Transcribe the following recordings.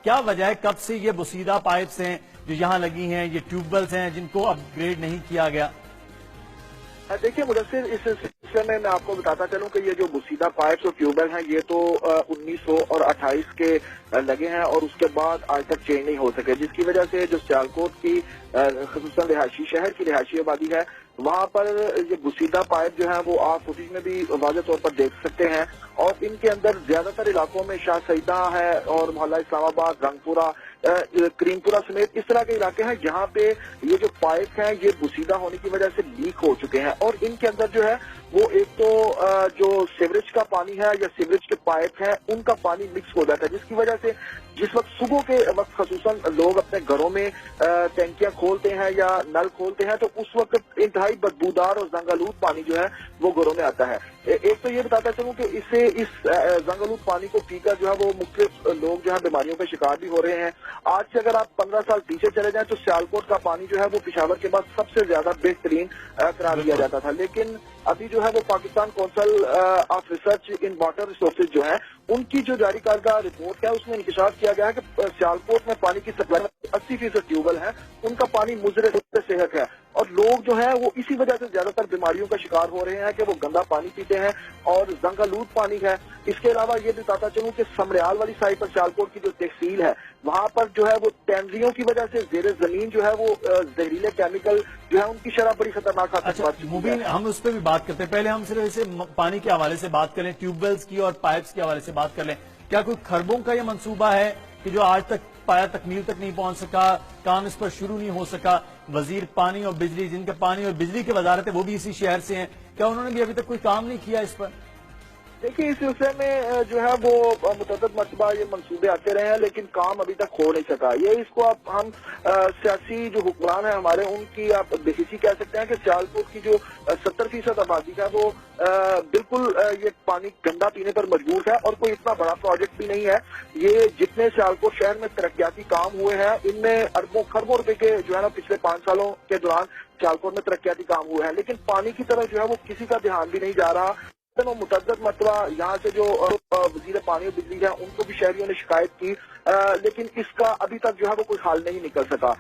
کیا وجہ ہے کب سے یہ بوسیدہ پائپس ہیں جو یہاں لگی ہیں، یہ ٹیوب ویلز ہیں جن کو اپ گریڈ نہیں کیا گیا؟ دیکھیے مدثر، اس سلسلے میں آپ کو بتاتا چلوں کہ یہ جو بوسیدہ پائپس اور ٹیوبویل ہیں یہ تو 1928 کے لگے ہیں اور اس کے بعد آج تک چینج نہیں ہو سکے، جس کی وجہ سے جو سیالکوٹ کی خصوصاً رہائشی شہر کی رہائشی آبادی ہے وہاں پر یہ بوسیدہ پائپ جو ہیں وہ آپ فوٹیج میں بھی واضح طور پر دیکھ سکتے ہیں، اور ان کے اندر زیادہ تر علاقوں میں شاہ سیدہ ہے اور محلہ اسلام آباد، رنگ پورہ، کریم پورہ سمیت اس طرح کے علاقے ہیں جہاں پہ یہ جو پائپ ہیں یہ بوسیدہ ہونے کی وجہ سے لیک ہو چکے ہیں، اور ان کے اندر جو ہے وہ ایک تو جو سیوریج کا پانی ہے یا سیوریج کے پائپ ہیں ان کا پانی مکس ہو جاتا ہے، جس کی وجہ سے جس وقت صبح کے وقت خصوصاً لوگ اپنے گھروں میں ٹینکیاں کھولتے ہیں یا نل کھولتے ہیں تو اس وقت انتہائی بدبودار اور زنگ آلود پانی جو ہے وہ گھروں میں آتا ہے۔ ایک تو یہ بتاتا چلوں کہ اس زنگ آلود پانی کو پی کر جو ہے وہ مختلف لوگ جو ہے بیماریوں کا شکار بھی ہو رہے ہیں۔ آج سے اگر آپ 15 سال پیچھے چلے جائیں تو سیالکوٹ کا پانی جو ہے وہ پشاور کے بعد سب سے زیادہ بہترین قرار دیا جاتا تھا، لیکن ابھی جو ہے وہ Pakistan council of research in water resources جو ہے ان کی جو جاری کردہ رپورٹ ہے اس میں انکشاف کیا گیا ہے کہ سیالکوٹ میں پانی کی سپلائی میں 80% ٹیوبویل ہے، ان کا پانی مضر صحت ہے، اور لوگ جو ہیں وہ اسی وجہ سے زیادہ تر بیماریوں کا شکار ہو رہے ہیں کہ وہ گندا پانی پیتے ہیں اور زنگ آلود پانی ہے۔ اس کے علاوہ یہ بتاتا چلوں کہ سمریال والی سائٹ پر سیالکوٹ کی جو تحصیل ہے وہاں پر جو ہے وہ ٹینریوں کی وجہ سے زیر زمین جو ہے وہ زہریلے کیمیکل جو ہے ان کی شرح بڑی خطرناک حد تک بڑھ چکی ہے۔ مبین، ہم اس پہ بھی بات کرتے ہیں، پہلے ہم صرف اسے پانی کے حوالے سے بات کریں، ٹیوب ویلز کی اور پائپس کے حوالے سے بات کر لیں۔ کیا کوئی خربوں کا یہ منصوبہ ہے کہ جو آج تک پایا تکمیل تک نہیں پہنچ سکا، کام اس پر شروع نہیں ہو سکا؟ وزیر پانی اور بجلی، جن کے پانی اور بجلی کی وزارت ہے وہ بھی اسی شہر سے ہیں، کیا انہوں نے بھی ابھی تک کوئی کام نہیں کیا اس پر؟ دیکھیے اس سلسلے میں جو ہے وہ متعدد مرتبہ یہ منصوبے آتے رہے ہیں لیکن کام ابھی تک ہو نہیں سکا۔ یہ اس کو ہم سیاسی جو حکمران ہیں ہمارے ان کی آپ بےحسی کہہ سکتے ہیں کہ سیالکوٹ کی جو 70% آبادی ہے وہ بالکل یہ پانی گندا پینے پر مجبور ہے، اور کوئی اتنا بڑا پروجیکٹ بھی نہیں ہے۔ یہ جتنے سیالکوٹ شہر میں ترقیاتی کام ہوئے ہیں ان میں اربوں خربوں روپے کے جو ہے نا پچھلے 5 سالوں کے دوران سیالکوٹ میں ترقیاتی کام ہوئے ہیں، لیکن پانی کی طرف جو ہے وہ کسی کا دھیان بھی نہیں جا رہا۔ متعدد مرتبہ یہاں سے جو وزیر پانی اور بجلی ہے ان کو بھی شہریوں نے شکایت کی، لیکن اس کا ابھی تک جو ہے وہ کوئی حل نہیں نکل سکا۔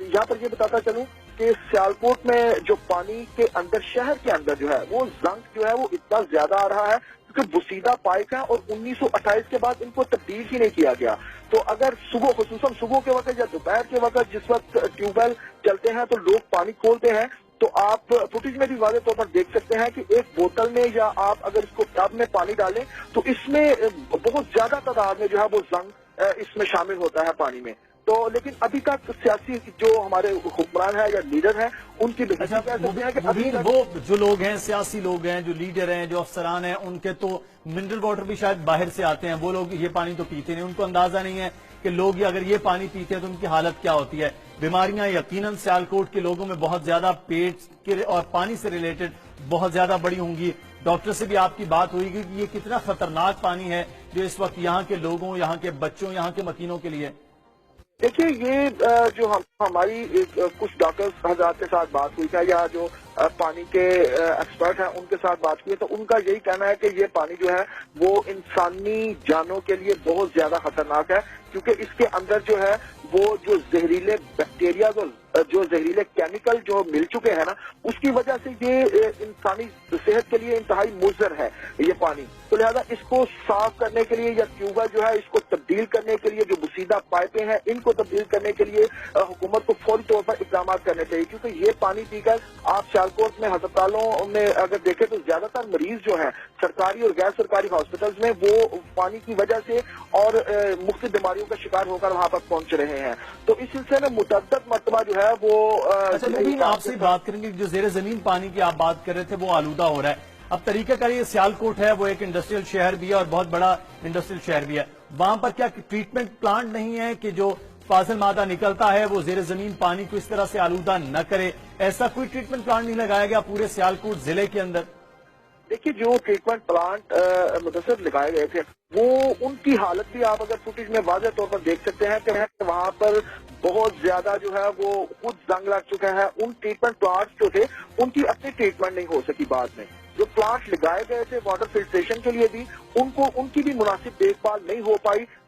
یہاں پر یہ بتاتا چلوں کہ سیالکوٹ میں جو پانی کے اندر شہر کے اندر جو ہے وہ زنک جو ہے وہ اتنا زیادہ آ رہا ہے کیونکہ بوسیدہ پائپ ہے اور 1928 کے بعد ان کو تبدیل ہی نہیں کیا گیا۔ تو اگر صبح خصوصاً صبح کے وقت یا دوپہر کے وقت جس وقت ٹیوب ویل چلتے ہیں تو لوگ پانی کھولتے ہیں تو آپ فوٹیج میں بھی واضح طور پر دیکھ سکتے ہیں کہ ایک بوتل میں یا آپ اگر اس کو ٹب میں پانی ڈالیں تو اس میں بہت زیادہ تعداد میں جو ہے وہ زنگ اس میں شامل ہوتا ہے پانی میں۔ تو لیکن ابھی تک سیاسی جو ہمارے حکمران ہیں یا لیڈر ہیں ان کی وہ جو لوگ ہیں، سیاسی لوگ ہیں، جو لیڈر ہیں، جو افسران ہیں، ان کے تو منرل واٹر بھی شاید باہر سے آتے ہیں، وہ لوگ یہ پانی تو پیتے نہیں، ان کو اندازہ نہیں ہے کہ لوگ اگر یہ پانی پیتے ہیں تو ان کی حالت کیا ہوتی ہے۔ بیماریاں یقیناً سیالکوٹ کے لوگوں میں بہت زیادہ پیٹ کے اور پانی سے ریلیٹڈ بہت زیادہ بڑی ہوں گی۔ ڈاکٹر سے بھی آپ کی بات ہوئی گی کہ یہ کتنا خطرناک پانی ہے جو اس وقت یہاں کے لوگوں، یہاں کے بچوں، یہاں کے مکینوں کے لیے۔ دیکھیے یہ جو ہماری کچھ ڈاکٹرز حضرات کے ساتھ بات ہوئی ہے یا جو پانی کے ایکسپرٹ ہیں ان کے ساتھ بات ہوئی ہے تو ان کا یہی کہنا ہے کہ یہ پانی جو ہے وہ انسانی جانوں کے لیے بہت زیادہ خطرناک ہے، کیونکہ اس کے اندر جو ہے وہ جو زہریلے بیکٹیریاز اور جو زہریلے کیمیکل جو مل چکے ہیں نا اس کی وجہ سے یہ انسانی صحت کے لیے انتہائی مضر ہے یہ پانی۔ تو لہذا اس کو صاف کرنے کے لیے یا ٹیوبویل جو ہے اس کو تبدیل کرنے کے لیے، جو بوسیدہ پائپیں ہیں ان کو تبدیل کرنے کے لیے حکومت کو فوری طور پر اقدامات کرنے چاہیے، کیونکہ یہ پانی پی کر آپ سیالکوٹ میں ہسپتالوں میں اگر دیکھیں تو زیادہ تر مریض جو ہیں سرکاری اور غیر سرکاری ہاسپٹلز میں وہ پانی کی وجہ سے اور مختلف بیماریوں کا شکار ہو کر وہاں پر پہنچ رہے ہیں۔ تو اس سلسلے میں متعدد مرتبہ جو ہے وہ مبین آپ سے بات کریں گے، جو زیر زمین پانی کی آپ بات کر رہے تھے وہ آلودہ ہو رہا ہے۔ اب طریقہ کار یہ سیالکوٹ ہے وہ ایک انڈسٹریل شہر بھی ہے اور بہت بڑا انڈسٹریل شہر بھی ہے، وہاں پر کیا ٹریٹمنٹ پلانٹ نہیں ہے کہ جو فاضل مادہ نکلتا ہے وہ زیر زمین پانی کو اس طرح سے آلودہ نہ کرے؟ ایسا کوئی ٹریٹمنٹ پلانٹ نہیں لگایا گیا پورے سیالکوٹ ضلع کے اندر؟ دیکھیے جو ٹریٹمنٹ پلانٹ مدثر لگائے گئے تھے وہ ان کی حالت بھی آپ اگر فوٹیج میں واضح طور پر دیکھ سکتے ہیں کہ وہاں پر بہت زیادہ جو ہے وہ خود زنگ لگ چکے ہیں۔ ان ٹریٹمنٹ پلانٹس جو تھے ان کی اپنی ٹریٹمنٹ نہیں ہو سکی بعد میں۔ جو پلانٹ لگائے گئے تھے واٹر فلٹریشن کے لیے بھی ان کی بھی مناسب دیکھ بھال نہیں ہو پائی،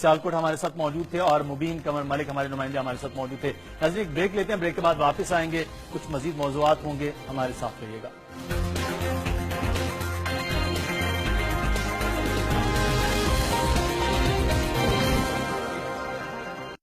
سیالکوٹ ہمارے ساتھ موجود تھے، اور مبین قمر ملک ہمارے نمائندے ہمارے ساتھ موجود تھے۔ ناظرین ایک بریک لیتے ہیں، بریک کے بعد واپس آئیں گے، کچھ مزید موضوعات ہوں گے، ہمارے ساتھ رہیے گا۔